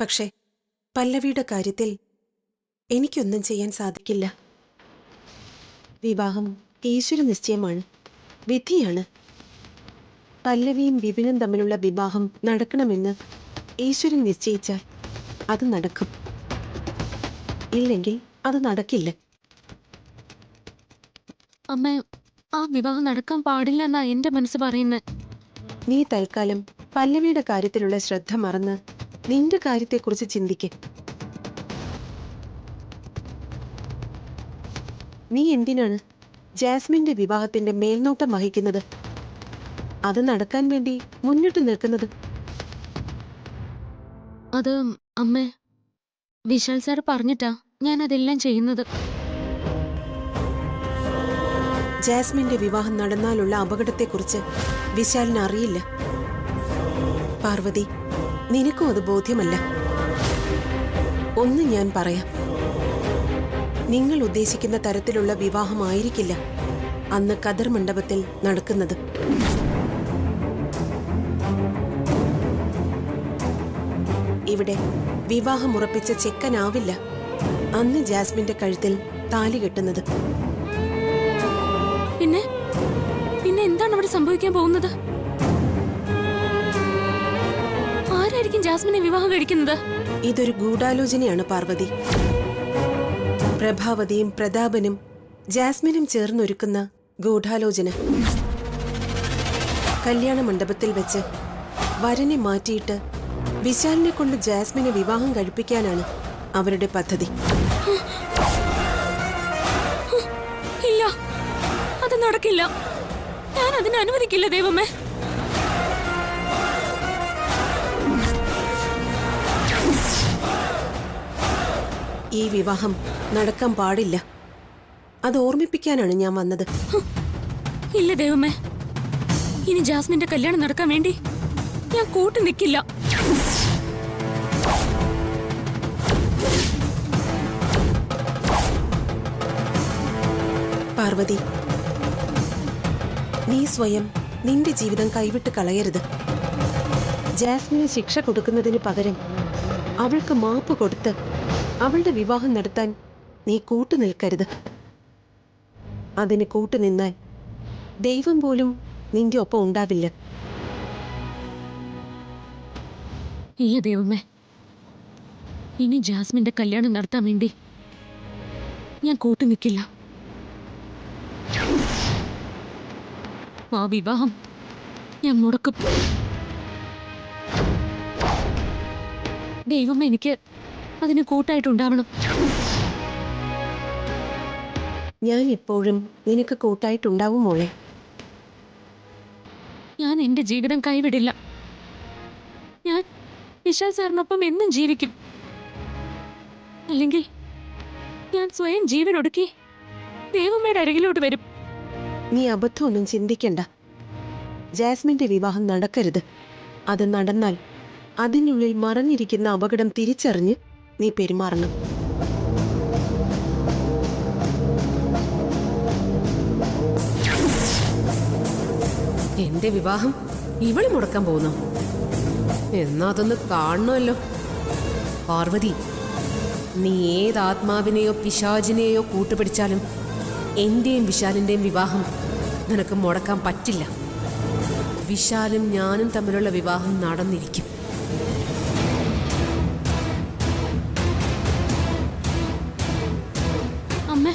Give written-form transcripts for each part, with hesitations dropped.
പക്ഷേ പല്ലവിയുടെ കാര്യത്തിൽ എനിക്കൊന്നും ചെയ്യാൻ സാധിക്കില്ല. വിവാഹം ഈശ്വര നിശ്ചയമാണ്, വിധിയാണ്. പല്ലവിയും വിപിനും തമ്മിലുള്ള വിവാഹം നടക്കണമെന്ന് ഈശ്വരൻ നിശ്ചയിച്ചാൽ അത് നടക്കും, ഇല്ലെങ്കിൽ അത് നടക്കില്ല. അമ്മ, ആ വിവാഹം നടക്കാൻ പാടില്ല എന്നാ എന്റെ മനസ്സ് പറയുന്നത്. നീ തൽക്കാലം പല്ലവിയുടെ കാര്യത്തിലുള്ള ശ്രദ്ധ മറന്ന് നിന്റെ കാര്യത്തെക്കുറിച്ച് ചിന്തിക്ക്. നീ എന്തിനാണ് ജാസ്മിന്റെ വിവാഹത്തിന്റെ മേൽനോട്ടം വഹിക്കുന്നത്, അത് നടക്കാൻ വേണ്ടി മുന്നിട്ട് നിൽക്കുന്നത്? അത് അമ്മ, വിശാൽ സാർ പറഞ്ഞിട്ടാ ഞാൻ അതെല്ലാം ചെയ്യുന്നത്. ജാസ്മിന്റെ വിവാഹം നടന്നാലുള്ള അപകടത്തെക്കുറിച്ച് വിശാലിന് അറിയില്ല. പാർവതി, നിനക്കും അത് ബോധ്യമല്ല. ഒന്ന് ഞാൻ പറയാം, നിങ്ങൾ ഉദ്ദേശിക്കുന്ന തരത്തിലുള്ള വിവാഹമായിരിക്കില്ല അന്ന് കദർ മണ്ഡപത്തിൽ നടക്കുന്നത്. ഇവിടെ വിവാഹം ഉറപ്പിച്ച ചെക്കനാവില്ല അന്ന് ജാസ്മിന്റെ കഴുത്തിൽ താലി കെട്ടുന്നത്. പിന്നെ പിന്നെ എന്താണ് അവിടെ സംഭവിക്കാൻ പോകുന്നത്? ആരായിരിക്കും ജാസ്മിനെ വിവാഹം കഴിക്കുന്നത്? ഇതൊരു ഗൂഢാലോചനയാണ് പാർവതി. പ്രഭാവതിയും പ്രതാപനും ജാസ്മിനും ചേർന്നൊരുക്കുന്ന ഗൂഢാലോചന. കല്യാണ മണ്ഡപത്തിൽ വെച്ച് വരനെ മാറ്റിയിട്ട് വിശാലിനെ കൊണ്ട് ജാസ്മിനെ വിവാഹം കഴിപ്പിക്കാനാണ് അവരുടെ പദ്ധതി. ഇല്ല, അത് നടക്കില്ല. ഞാൻ അതിനെ അനുവദിക്കില്ല ദൈവമേ. ഈ വിവാഹം നടക്കാൻ പാടില്ല, അത് ഓർമ്മിപ്പിക്കാനാണ് ഞാൻ വന്നത്. ഇല്ല ദൈവമേ, ഇനി ജാസ്മിന്റെ കല്യാണം നടക്കാൻ വേണ്ടി ഞാൻ കൂട്ടു നിൽക്കില്ല. പാർവതി, നീ സ്വയം നിന്റെ ജീവിതം കൈവിട്ട് കളയരുത്. ജാസ്മിന് ശിക്ഷ കൊടുക്കുന്നതിന് പകരം അവൾക്ക് മാപ്പ് കൊടുത്ത് അവളുടെ വിവാഹം നടത്താൻ നീ കൂട്ടുനിൽക്കരുത്. അതിന് കൂട്ടുനിന്നാൽ ദൈവം പോലും നിന്റെ ഒപ്പം ഉണ്ടാവില്ല. ഇല്ല ദൈവമേ, ഇനി ജാസ്മിന്റെ കല്യാണം നടത്താൻ വേണ്ടി ഞാൻ കൂട്ടു നിൽക്കില്ല. ആ വിവാഹം ഞാൻ മുടക്കും. ദൈവം എനിക്ക് അതിന് കൂട്ടായിട്ടുണ്ടാവണം. ഞാൻ എപ്പോഴും നിനക്ക് കൂട്ടായിട്ടുണ്ടാവും മോളെ. ഞാൻ എൻ്റെ ജീവിതം കൈവിടില്ല. ഞാൻ വിശാൽ സാറിനൊപ്പം എന്നും ജീവിക്കും. അല്ലെങ്കിൽ ഞാൻ സ്വയം ജീവൻ ഒടുക്കി ദൈവമ്മയുടെ അരികിലോട്ട് വരും. നീ അബദ്ധമൊന്നും ചിന്തിക്കണ്ട. ജാസ്മിന്റെ വിവാഹം നടക്കരുത്. അത് നടന്നാൽ അതിനുള്ളിൽ മറഞ്ഞിരിക്കുന്ന അപകടം തിരിച്ചറിഞ്ഞ് നീ പെരുമാറണം. എന്റെ വിവാഹം ഇവള് മുടക്കാൻ പോകുന്നു എന്നാ അതൊന്ന് കാണണമല്ലോ. പാർവതി, നീ ഏതാത്മാവിനെയോ പിശാചിനെയോ കൂട്ടുപിടിച്ചാലും എന്റെയും വിശാലിന്റെയും വിവാഹം നിനക്ക് മുടക്കാൻ പറ്റില്ല. വിശാലും ഞാനും തമ്മിലുള്ള വിവാഹം നടന്നിരിക്കും. അമ്മ,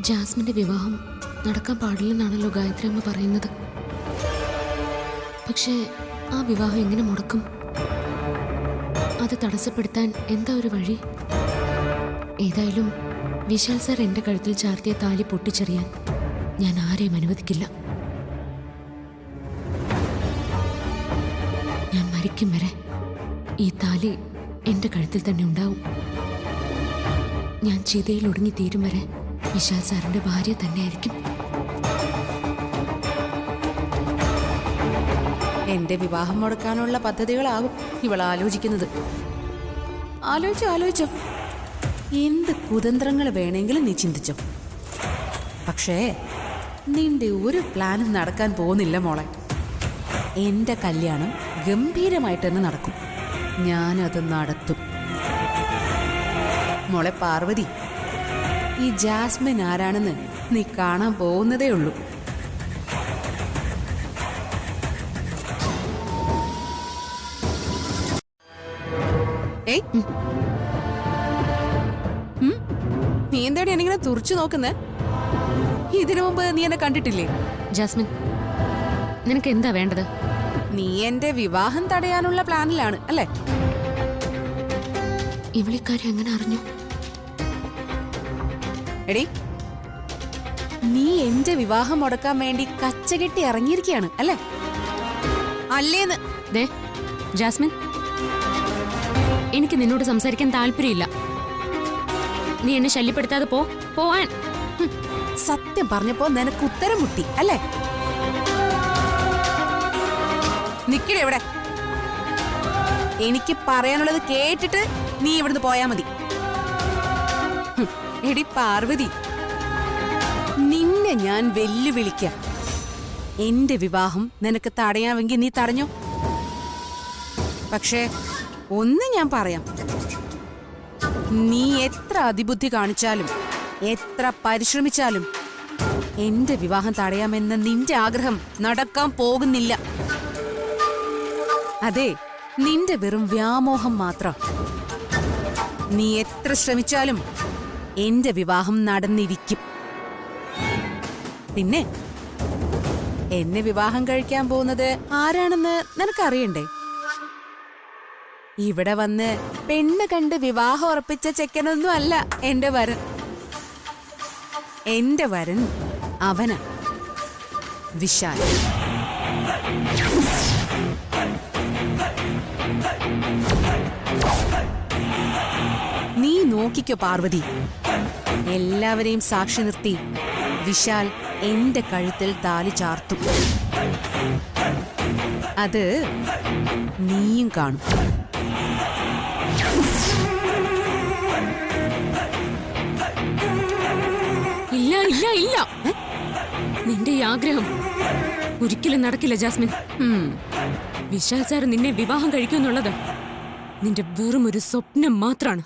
ജാസ്മിന്റെ വിവാഹം നടക്കാൻ പാടില്ലെന്നാണല്ലോ ഗായത്രി അമ്മ പറയുന്നത്. പക്ഷേ ആ വിവാഹം എങ്ങനെ മുടക്കും? അത് തടസ്സപ്പെടുത്താൻ എന്താ ഒരു വഴി? ഏതായാലും വിശാൽ സാർ എൻ്റെ കഴുത്തിൽ ചാർത്തിയ താലി പൊട്ടിച്ചെറിയാൻ ഞാൻ ആരെയും അനുവദിക്കില്ല. ഞാൻ മരിക്കും വരെ ഈ താലി എൻ്റെ കഴുത്തിൽ തന്നെ ഉണ്ടാവും. ഞാൻ ചിതയിൽ ഒടുങ്ങി തീരും വരെ വിശാൽ സാറിന്റെ ഭാര്യ തന്നെയായിരിക്കും. എന്റെ വിവാഹം മുടക്കാനുള്ള പദ്ധതികളാകും ഇവൾ ആലോചിക്കുന്നത്. ആലോചിച്ചോ എന്ത് കുതന്ത്രങ്ങൾ വേണമെങ്കിലും നീ ചിന്തിച്ചോ. പക്ഷേ നിന്റെ ഒരു പ്ലാനും നടക്കാൻ പോകുന്നില്ല മോളെ. എന്റെ കല്യാണം ഗംഭീരമായിട്ട് തന്നെ നടക്കും. ഞാനത് നടത്തും. മോളെ പാർവതി, ഈ ജാസ്മിൻ ആരാണെന്ന് നീ കാണാൻ പോകുന്നതേ ഉള്ളൂ. ഏയ്, നീ എന്താടി എന്നിങ്ങനെ തുറച്ചു നോക്കുന്നേ? ഇതിനു മുമ്പ് നീ എന്നെ കണ്ടിട്ടില്ലേ? ജാസ്മിൻ, നിനക്ക് എന്താ വേണ്ടത്? നീ എന്റെ വിവാഹം തടയാനുള്ള പ്ലാനിലാണ് അല്ലേ? ഇവളിക്കാര്യം എങ്ങനെ അറിഞ്ഞു? എടി, നീ എന്റെ വിവാഹം മുടക്കാൻ വേണ്ടി കച്ചകെട്ടി ഇറങ്ങിയിരിക്കുകയാണ് അല്ലേ? അല്ലേന്ന്. ദേ ജാസ്മിൻ, എനിക്ക് നിന്നോട് സംസാരിക്കാൻ താല്പര്യമില്ല. നീ എന്നെ ശല്യപ്പെടുത്താതെ പോവാൻ. സത്യം പറഞ്ഞപ്പോ നിനക്ക് ഉത്തരം മുട്ടി അല്ലേ? നിക്കടെ എവിടെ? എനിക്ക് പറയാനുള്ളത് കേട്ടിട്ട് നീ ഇവിടുന്ന് പോയാ മതി. എടി പാർവതി, നിന്നെ ഞാൻ വെല്ലുവിളിക്കാം. എന്റെ വിവാഹം നിനക്ക് തടയാമെങ്കിൽ നീ തടഞ്ഞോ. പക്ഷേ ഒന്ന് ഞാൻ പറയാം, നീ എത്ര അതിബുദ്ധി കാണിച്ചാലും എത്ര പരിശ്രമിച്ചാലും എന്റെ വിവാഹം തടയാമെന്ന നിന്റെ ആഗ്രഹം നടക്കാൻ പോകുന്നില്ല. അതെ, നിന്റെ വെറും വ്യാമോഹം മാത്രം. നീ എത്ര ശ്രമിച്ചാലും എന്റെ വിവാഹം നടന്നിരിക്കും. പിന്നെ എന്നെ വിവാഹം കഴിക്കാൻ പോകുന്നത് ആരാണെന്ന് നിനക്കറിയണ്ടേ? ഇവിടെ വന്ന് പെണ്ണ് കണ്ട് വിവാഹം ഉറപ്പിച്ച ചെക്കനൊന്നും അല്ല എന്റെ വരൻ. എന്റെ വരൻ അവനാ, വിശാൽ. നീ നോക്കിക്കോ പാർവതി, എല്ലാവരെയും സാക്ഷി നിർത്തി വിശാൽ എന്റെ കഴുത്തിൽ താലി ചാർത്തും. അത് നീയും കാണും. ഇല്ല ഇല്ല ഇല്ല, നിന്റെ ഈ ആഗ്രഹം ഒരിക്കലും നടക്കില്ല ജാസ്മിൻ. വിശാൽ സാർ നിന്നെ വിവാഹം കഴിക്കുമെന്നുള്ളത് നിന്റെ വെറും ഒരു സ്വപ്നം മാത്രമാണ്.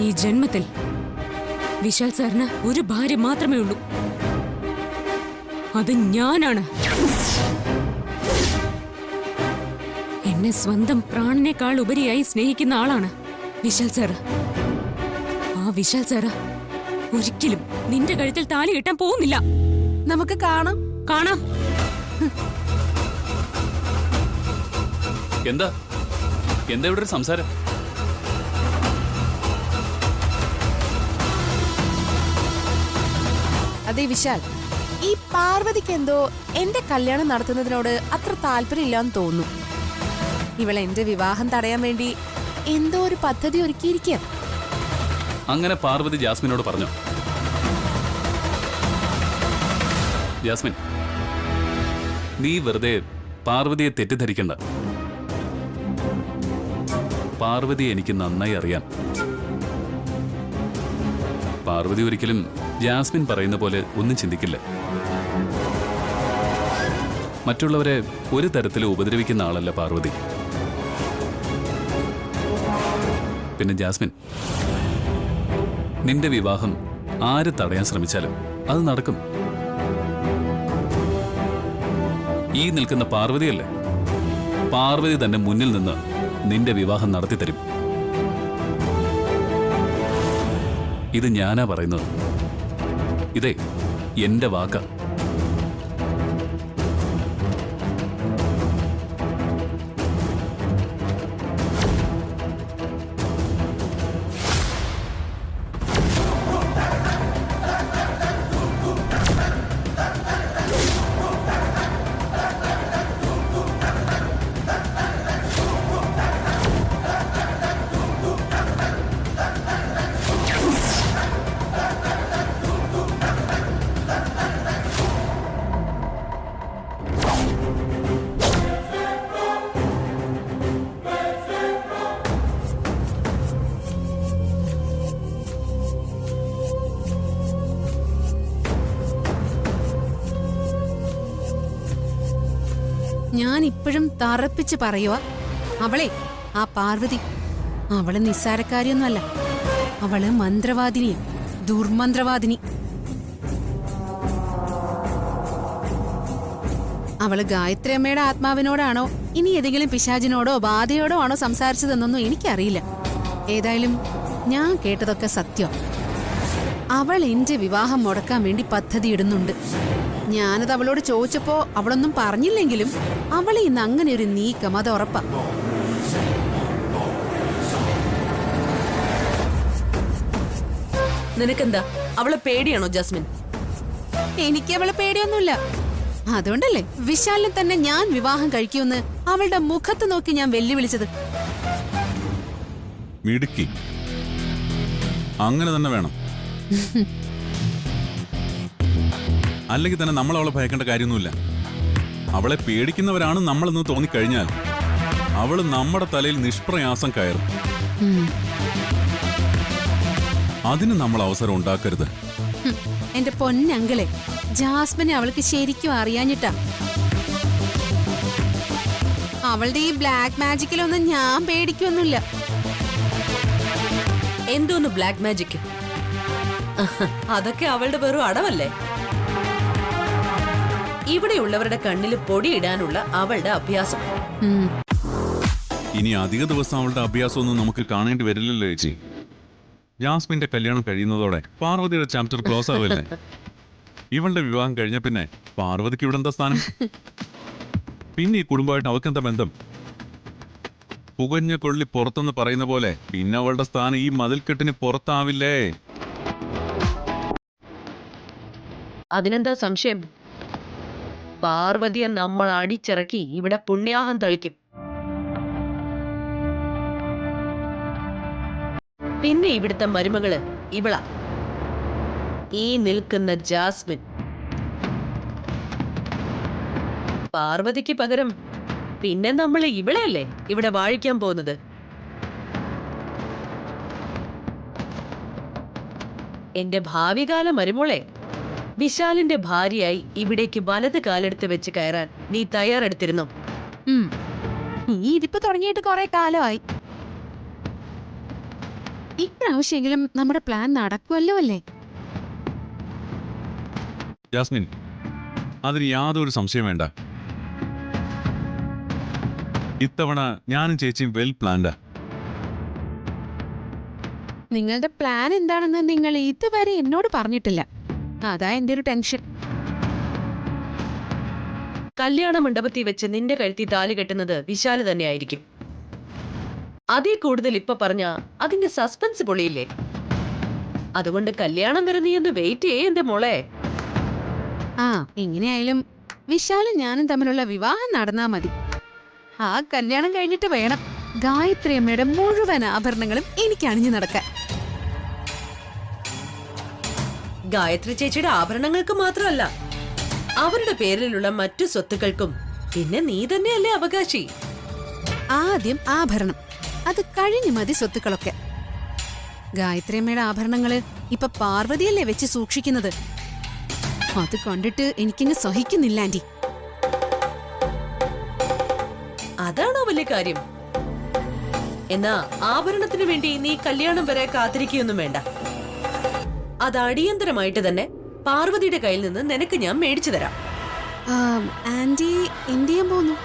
ഈ ജന്മത്തിൽ വിശാൽ സാറിന് ഒരു ഭാര്യ മാത്രമേ ഉള്ളൂ. അത് ഞാനാണ്. എന്നെ സ്വന്തം പ്രാണനേക്കാൾ ഉപരിയായി സ്നേഹിക്കുന്ന ആളാണ് വിശാൽ സാറ്. ആ വിശാൽ സാറ് ഒരിക്കലും നിന്റെ കഴുത്തിൽ താലി കെട്ടാൻ പോകുന്നില്ല. നമുക്ക് കാണാം. എന്താ ഇവിടെ ഒരു സംസാരം? അതെ വിശാൽ, ഈ പാർവതിക്ക് എന്തോ എന്റെ കല്യാണം നടത്തുന്നതിനോട് അത്ര താല്പര്യമില്ലാന്ന് തോന്നുന്നു. ഇവൾ എന്റെ വിവാഹം തടയാൻ വേണ്ടി എന്തോ ഒരു പദ്ധതി ഒരുക്കിയിരിക്കുക. അങ്ങനെ പാർവതി ജാസ്മിനോട് പറഞ്ഞു. ജാസ്മിൻ, നീ വെറുതെ പാർവതിയെ തെറ്റിദ്ധരിക്കണ്ട. പാർവതി എനിക്ക് നന്നായി അറിയാം. പാർവതി ഒരിക്കലും ജാസ്മിൻ പറയുന്ന പോലെ ഒന്നും ചിന്തിക്കില്ല. മറ്റുള്ളവരെ ഒരു തരത്തിലും ഉപദ്രവിക്കുന്ന ആളല്ല പാർവതി. പിന്നെ ജാസ്മിൻ, നിന്റെ വിവാഹം ആര് തടയാൻ ശ്രമിച്ചാലും അത് നടക്കും. ഈ നിൽക്കുന്ന പാർവതിയല്ലേ, പാർവതി തന്നെ മുന്നിൽ നിന്ന് നിന്റെ വിവാഹം നടത്തിത്തരും. ഇത് ഞാനാ പറയുന്നത്. ഇതേ എന്റെ വാക്കാ. ഞാൻ ഇപ്പോഴും തറപ്പിച്ച് പറയുക, അവളെ ആ പാർവതി അവള് നിസ്സാരക്കാരിയൊന്നുമല്ല. അവള് മന്ത്രവാദിനിയാ, ദുർമന്ത്രവാദിനി. അവള് ഗായത്രി അമ്മയുടെ ആത്മാവിനോടാണോ ഇനി ഏതെങ്കിലും പിശാചിനോടോ ബാധയോടോ ആണോ സംസാരിച്ചതെന്നൊന്നും എനിക്കറിയില്ല. ഏതായാലും ഞാൻ കേട്ടതൊക്കെ സത്യം. അവൾ എന്റെ വിവാഹം മുടക്കാൻ വേണ്ടി പദ്ധതി ഇടുന്നുണ്ട്. ഞാനത് അവളോട് ചോദിച്ചപ്പോ അവളൊന്നും പറഞ്ഞില്ലെങ്കിലും അവളെ ഇന്ന് അങ്ങനെ ഒരു നീക്കം അത് ഉറപ്പാ. നിനക്കെന്താ അവളെ പേടിയാണോ ജാസ്മിൻ? എനിക്ക് അവളെ പേടിയൊന്നുമില്ല. അതുകൊണ്ടല്ലേ വിശാലിനെ തന്നെ ഞാൻ വിവാഹം കഴിക്കുമെന്ന് അവളുടെ മുഖത്ത് നോക്കി ഞാൻ വെല്ലുവിളിച്ചത്. മിടുക്കി, അങ്ങനെ തന്നെ വേണം. അല്ലെങ്കിൽ തന്നെ നമ്മൾ അവളെ ഭയക്കേണ്ട കാര്യമൊന്നുമില്ല. അവളെ പേടിക്കുന്നവരാണ് നമ്മളെന്ന് തോന്നിക്കഴിഞ്ഞാൽ അവള് നമ്മുടെ തലയിൽ നിഷ്പ്രയാസം കയറും. അതിന് നമ്മൾ അവസരം ഉണ്ടാക്കരുത്. എന്റെ പൊന്നങ്കിളെ, ജാസ്മിനെ അവൾക്ക് ശരിക്കും അറിയാഞ്ഞിട്ടാ. അവളുടെ ഈ ബ്ലാക്ക് മാജിക്കിലൊന്നും ഞാൻ പേടിക്കൊന്നുമില്ല. എന്തോന്ന് ബ്ലാക്ക് മാജിക്? അതൊക്കെ അവളുടെ വെറും അടവല്ലേ. ഇവിടെയുള്ളവരുടെ കണ്ണിൽ പൊടിയിടാനുള്ള അവളുടെ അഭ്യാസം. ഇനി അധിക ദിവസം അവളുടെ അഭ്യാസമൊന്നും നമുക്ക് കാണേണ്ടി വരില്ലല്ലോ ചേച്ചി. ജാസ്മിന്റെ കല്യാണം കഴിയുന്നതോടെ പാർവതിയുടെ ചാപ്റ്റർ ക്ലോസ് ആവില്ലേ? ഇവളുടെ വിവാഹം കഴിഞ്ഞ പിന്നെ പാർവതിക്ക് ഇവിടെ എന്താ സ്ഥാനം? പിന്നെ ഈ കുടുംബമായിട്ട് അവക്കെന്താ ബന്ധം? പുകഞ്ഞ കൊള്ളി പുറത്തെന്ന് പറയുന്ന പോലെ പിന്നെ അവളുടെ സ്ഥാനം ഈ മതിൽക്കെട്ടിന് പുറത്താവില്ലേ? അതിനെന്താ സംശയം? പാർവതിയെ നമ്മൾ അടിച്ചിറക്കി ഇവിടെ പുണ്യാഹം തളിക്കും. പിന്നെ ഇവിടുത്തെ മരുമകള് ഇവളാ, ഈ നിൽക്കുന്ന ജാസ്മിൻ. പാർവതിക്ക് പകരം പിന്നെ നമ്മൾ ഇവളെയല്ലേ ഇവിടെ വാഴിക്കാൻ പോകുന്നത്. എന്റെ ഭാവികാല മരുമോളെ, വിശാലിന്റെ ഭാര്യയായി ഇവിടേക്ക് വലത് കാലെടുത്ത് വെച്ച് കയറാൻ നീ തയ്യാറെടുത്തിരുന്നോ? ഈ ഇരിപ്പ് തുടങ്ങിയിട്ട് കുറെ കാലമായി. ഇപ്രാവശ്യമെങ്കിലും നമ്മുടെ പ്ലാൻ നടക്കുമല്ലോ അല്ലേ? ജാസ്മിൻ, അതിന് യാതൊരു സംശയം വേണ്ട. ഇത്തവണ ഞാനും ചേച്ചിയും വെൽ പ്ലാൻഡാ. നിങ്ങളുടെ പ്ലാൻ എന്താണെന്ന് നിങ്ങൾ ഇതുവരെ എന്നോട് പറഞ്ഞിട്ടില്ല. അതാ എന്റെ ഒരു ടെൻഷൻ. കല്യാണ മണ്ഡപത്തിൽ വെച്ച് നിന്റെ കഴുത്തി താലി കെട്ടുന്നത് വിശാല് തന്നെയായിരിക്കും. അതിൽ കൂടുതൽ ഇപ്പൊ പറഞ്ഞ അതിന്റെ സസ്പെൻസ് പൊളിയില്ലേ? അതുകൊണ്ട് കല്യാണം വരെ നീ ഒന്ന് വെയിറ്റ് ചെയ്യേ എന്റെ മോളെ. ആ, എങ്ങനെയായാലും വിശാലും ഞാനും തമ്മിലുള്ള വിവാഹം നടന്നാ മതി. ആ കല്യാണം കഴിഞ്ഞിട്ട് വേണം ഗായത്രി അമ്മയുടെ മുഴുവൻ ആഭരണങ്ങളും എനിക്ക് അണിഞ്ഞു നടക്കാൻ. ഗായത്രി ചേച്ചിയുടെ ആഭരണങ്ങൾക്ക് മാത്രമല്ല, അവരുടെ പേരിലുള്ള മറ്റു സ്വത്തുക്കൾക്കും പിന്നെ നീ തന്നെയല്ലേ അവകാശി. ആദ്യം ആഭരണം, അത് കഴിഞ്ഞു മതി സ്വത്തുക്കളൊക്കെ. ഗായത്രി അമ്മയുടെ ആഭരണങ്ങള് ഇപ്പൊ പാർവതിയല്ലേ വെച്ച് സൂക്ഷിക്കുന്നത്. അത് കണ്ടിട്ട് എനിക്കിങ്ങ് സഹിക്കുന്നില്ല ആന്റി. അതാണോ വലിയ കാര്യം? എന്നാ ആഭരണത്തിന് വേണ്ടി നീ കല്യാണം വരെ കാത്തിരിക്കുകയൊന്നും വേണ്ട. അത് അടിയന്തരമായിട്ട് തന്നെ പാർവതിയുടെ കയ്യിൽ നിന്ന് നിനക്ക് ഞാൻ മേടിച്ചു തരാം. ആന്റി എന്ത് ചെയ്യാൻ പോന്നു?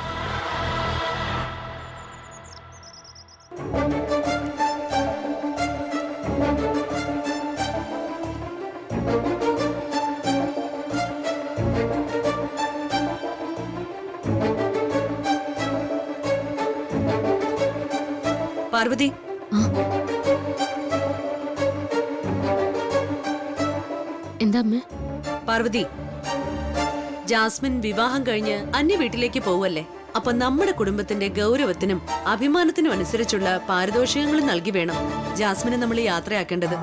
പാർവതി, എന്താ അമ്മ? പാർവതി, ജാസ്മിൻ വിവാഹം കഴിഞ്ഞ് അന്യ വീട്ടിലേക്ക് പോവല്ലേ. അപ്പൊ നമ്മുടെ കുടുംബത്തിന്റെ ഗൗരവത്തിനും അഭിമാനത്തിനും അനുസരിച്ചുള്ള പാരിതോഷികങ്ങൾ നൽകി വേണം ജാസ്മിനെ നമ്മൾ യാത്രയാക്കേണ്ടത്.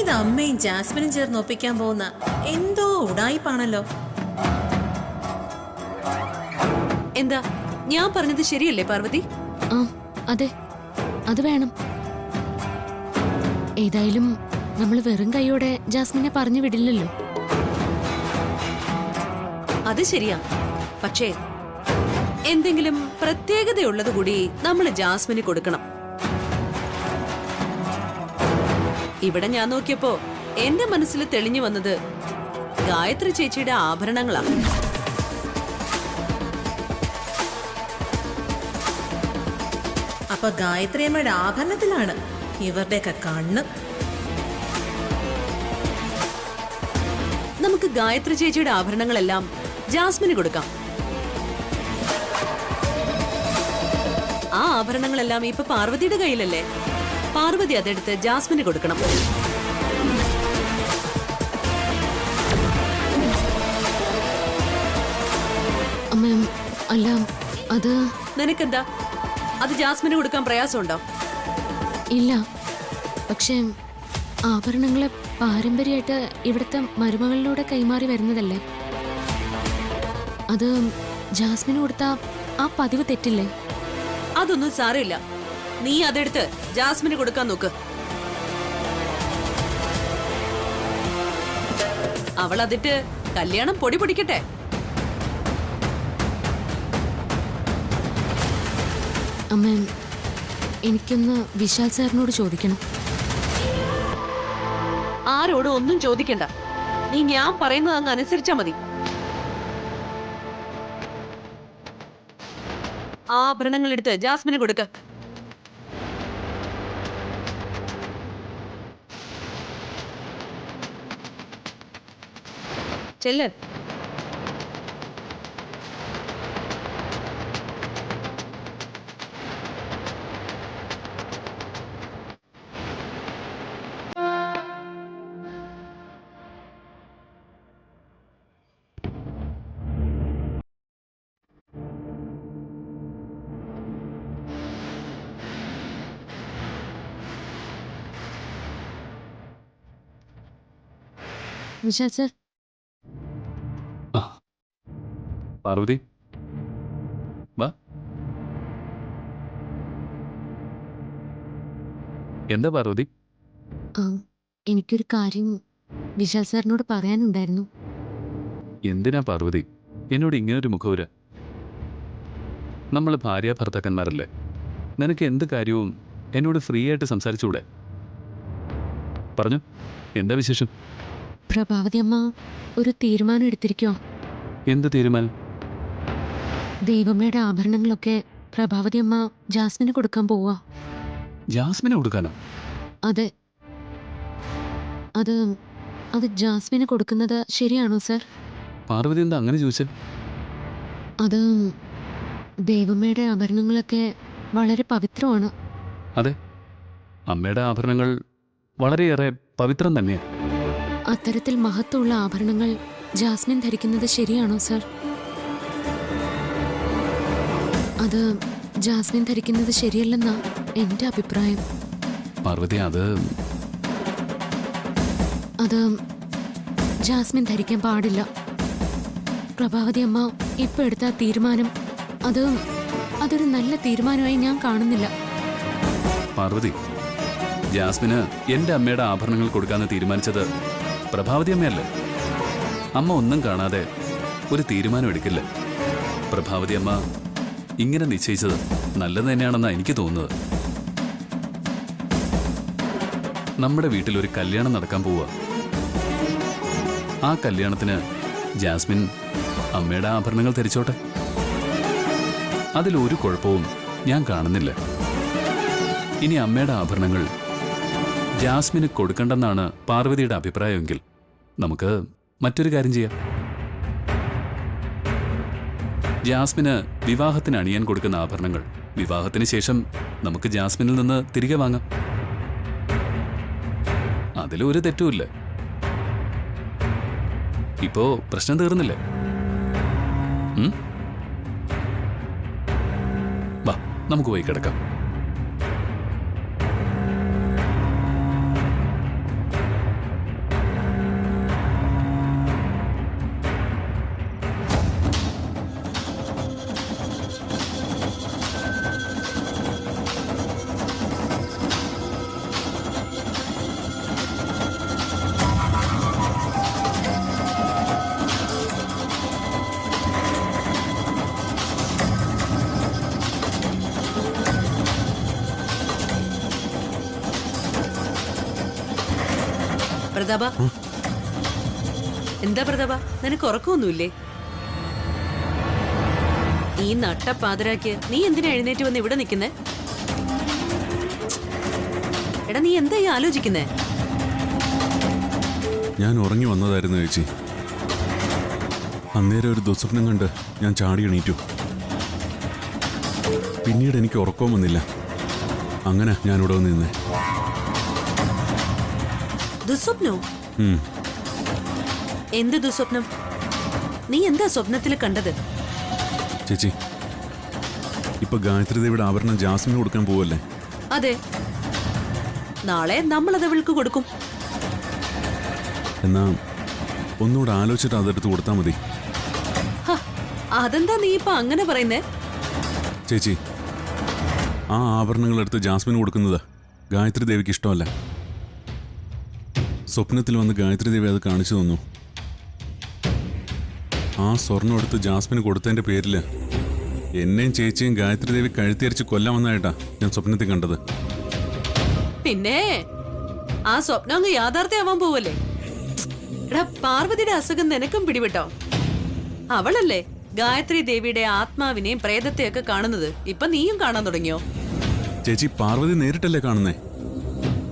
ഇത് അമ്മയും ജാസ്മിനും ചേർന്ന് ഒപ്പിക്കാൻ പോകുന്ന എന്തോ ഉടായിപ്പാണല്ലോ. എന്താ ഞാൻ പറഞ്ഞത് ശരിയല്ലേ പാർവതി? ആ അതെ, അത് വേണം. ഏതായാലും നമ്മൾ വെറും കൈയോടെ ജാസ്മിനെ പറഞ്ഞു വിടില്ലല്ലോ. അത് ശരിയാ. പക്ഷേ എന്തെങ്കിലും പ്രത്യേകതയുള്ളത് കൂടി നമ്മൾ ജാസ്മിന് കൊടുക്കണം. ഇവിടെ ഞാൻ നോക്കിയപ്പോ എന്റെ മനസ്സിൽ തെളിഞ്ഞു വന്നത് ഗായത്രി ചേച്ചിയുടെ ആഭരണങ്ങളാ. അപ്പൊ ഗായത്രി അമ്മയുടെ ആഭരണത്തിലാണ് ഇവരുടെയൊക്കെ കണ്ണ്. നമുക്ക് ഗായത്രി ചേച്ചിയുടെ ആഭരണങ്ങളെല്ലാം ജാസ്മിന് കൊടുക്കാം. ആ ആഭരണങ്ങളെല്ലാം ഇപ്പൊ പാർവതിയുടെ കയ്യിലല്ലേ? പാർവതി അതെടുത്ത് ജാസ്മിന് കൊടുക്കണം. അമ്മ അല്ല, അത് നിനക്കെന്താ അത് ജാസ്മിന് കൊടുക്കാൻ പ്രയാസമുണ്ടോ? ഇല്ല. പക്ഷേ ആഭരണങ്ങള് പാരമ്പര്യമായിട്ട് ഇവിടുത്തെ മരുമകളിലൂടെ കൈമാറി വരുന്നതല്ലേ? അത് ജാസ്മിന് കൊടുത്ത ആ പതിവ് തെറ്റില്ലേ? അതൊന്നും സാരമില്ല. നീ അതെടുത്ത് ജാസ്മിന് കൊടുക്കാൻ നോക്ക്. അവൾ അതിട്ട് കല്യാണം പൊടി പൊടിക്കട്ടെ. അമ്മ, എനിക്കൊന്ന് വിശാൽ സാറിനോട് ചോദിക്കണം. ആരോടും ഒന്നും ചോദിക്കണ്ട. നീ ഞാൻ പറയുന്നത് അങ്ങ് അനുസരിച്ചാ മതി. ആഭരണങ്ങൾ എടുത്ത് ജാസ്മിന് കൊടുക്ക. ചെല്ല്. വിശാൽ സാർ, പാർവതി വാ. എന്താ പാർവതി? എനിക്കൊരു കാര്യം വിശാൽ സാറിനോട് പറയാനുണ്ടായിരുന്നു. എന്തിനാ പാർവതി എന്നോട് ഇങ്ങനൊരു മുഖവുര? നമ്മൾ ഭാര്യ ഭർത്താക്കന്മാരല്ലേ? നിനക്ക് എന്ത് കാര്യവും എന്നോട് ഫ്രീ ആയിട്ട് സംസാരിച്ചുകൂടെ? പറഞ്ഞു, എന്താ വിശേഷം? പ്രഭാവതി അമ്മ ഒരു തീരുമാനം എടുത്തിരിക്കോ? എന്ത് തീരുമാനം? ദൈവമ്മയുടെ ആഭരണങ്ങളൊക്കെ പ്രഭാവതി അമ്മ ജാസ്മിന് കൊടുക്കാൻ പോവാ. ജാസ്മിനെ കൊടുക്കാനോ? അതെ. അത് അത് ജാസ്മിന് കൊടുക്കുന്നത് ശരിയാണോ സർ? പാർവതി എന്താ അങ്ങനെ ചോദിച്ചേ? അത് ദൈവമ്മയുടെ ആഭരണങ്ങളൊക്കെ വളരെ പവിത്രമാണ്. അതെ, അമ്മയുടെ ആഭരണങ്ങൾ വളരെയേറെ പവിത്രം തന്നെയാണ്. അത്തരത്തിൽ മഹത്വമുള്ള ആഭരണങ്ങൾ ജാസ്മിൻ ധരിക്കുന്നത് ശരിയാണോ സർ? അത് ജാസ്മിൻ ധരിക്കുന്നത് ശരിയല്ലെന്നാ എൻ്റെ അഭിപ്രായം. പാർവതി, അത് ജാസ്മിൻ ധരിക്കാൻ പാടില്ല. പ്രഭാവതി അമ്മ ഇപ്പൊ എടുത്ത തീരുമാനം അതൊരു നല്ല തീരുമാനമായി ഞാൻ കാണുന്നില്ല. പാർവതി, ജാസ്മിന് എൻ്റെ അമ്മയുടെ ആഭരണങ്ങൾ കൊടുക്കാമെന്ന് തീരുമാനിച്ചത് പ്രഭാവതി അമ്മയല്ലേ? അമ്മ ഒന്നും കാണാതെ ഒരു തീരുമാനം എടുക്കില്ല. പ്രഭാവതി അമ്മ ഇങ്ങനെ നിശ്ചയിച്ചത് നല്ലത് തന്നെയാണെന്നാണ് എനിക്ക് തോന്നുന്നത്. നമ്മുടെ വീട്ടിൽ ഒരു കല്യാണം നടക്കാൻ പോവുക. ആ കല്യാണത്തിന് ജാസ്മിൻ അമ്മയുടെ ആഭരണങ്ങൾ ധരിച്ചോട്ടെ. അതിലൊരു കുഴപ്പവും ഞാൻ കാണുന്നില്ല. ഇനി അമ്മയുടെ ആഭരണങ്ങൾ ജാസ്മിന് കൊടുക്കണ്ടെന്നാണ് പാർവതിയുടെ അഭിപ്രായമെങ്കിൽ നമുക്ക് മറ്റൊരു കാര്യം ചെയ്യാം. ജാസ്മിന് വിവാഹത്തിന് അണിയാൻ കൊടുക്കുന്ന ആഭരണങ്ങൾ വിവാഹത്തിന് ശേഷം നമുക്ക് ജാസ്മിനിൽ നിന്ന് തിരികെ വാങ്ങാം. അതിലൊരു തെറ്റുമില്ല. ഇപ്പോ പ്രശ്നം തീർന്നില്ലേ? വാ, നമുക്ക് പോയി കിടക്കാം. പ്രതാപ, എന്താ പ്രതാപ, നിനക്ക് ഉറക്കമൊന്നുമില്ലേ? ഈ നട്ടപ്പാതിരാക്ക് നീ എന്തിനാ എഴുന്നേറ്റ് വന്ന് ഇവിടെ നിൽക്കുന്നേ? എടാ, നീ എന്താ ഈ ആലോചിക്കുന്നേ? ഞാൻ ഉറങ്ങി വന്നതായിരുന്നു ചേച്ചി. അന്നേരം ഒരു ദുസ്വപ്നം കണ്ട് ഞാൻ ചാടി എണീറ്റു. പിന്നീട് എനിക്ക് ഉറക്കവും വന്നില്ല. അങ്ങനെ ഞാനിവിടെ വന്ന് നിന്നേ. ദുസ്വപ്നോ? എന്ത് ദുസ്വപ്നം? നീ എന്താ സ്വപ്നത്തിൽ കണ്ടത്? ചേച്ചി, ഇപ്പൊ ഗായത്രി ദേവിയുടെ ആഭരണം ജാസ്മിന് കൊടുക്കാൻ പോവല്ലേ? അതെ, നാളെ നമ്മളത് അവൾക്ക് കൊടുക്കും. എന്നാ ഒന്നുകൂടെ ആലോചിച്ചിട്ട് അതെടുത്ത് കൊടുത്താൽ മതി. ഹ, അതെന്താ നീ ഇപ്പൊ അങ്ങനെ പറയുന്നേ? ചേച്ചി, ആ ആഭരണങ്ങളെടുത്ത് ജാസ്മിന് കൊടുക്കുന്നത് ഗായത്രി ദേവിക്ക് ഇഷ്ടമല്ല. സ്വപ്നത്തിൽ വന്ന് ഗായത്രി ദേവി അത് കാണിച്ചു തന്നു. ആ സ്വർണം എടുത്ത് ജാസ്മിന് കൊടുത്തതിന്റെ പേരില് എന്നെയും ചേച്ചിയും ഗായത്രി ദേവി കഴുത്തിയരിച്ച് കൊല്ലാമെന്നായിട്ടാ ഞാൻ സ്വപ്നത്തിൽ കണ്ടത്. പിന്നെ ആ സ്വപ്നം അങ്ങ് യാഥാർത്ഥ്യമാവാൻ പോവല്ലേ? എടാ, പാർവതിയുടെ അസുഖം നിനക്കും പിടിവിട്ടോ? അവളല്ലേ ഗായത്രി ദേവിയുടെ ആത്മാവിനെയും പ്രേതത്തെയൊക്കെ കാണുന്നത്? ഇപ്പൊ നീയും കാണാൻ തുടങ്ങിയോ? ചേച്ചി, പാർവതി നേരിട്ടല്ലേ കാണുന്നേ?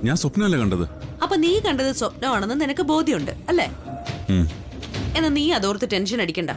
ഞാൻ സ്വപ്നമല്ലേ കണ്ടത്. അപ്പൊ നീ കണ്ടത് സ്വപ്നമാണെന്ന് നിനക്ക് ബോധ്യമുണ്ട് അല്ലേ? ഉം. എന്നാ നീ അതോർത്ത് ടെൻഷൻ അടിക്കണ്ട.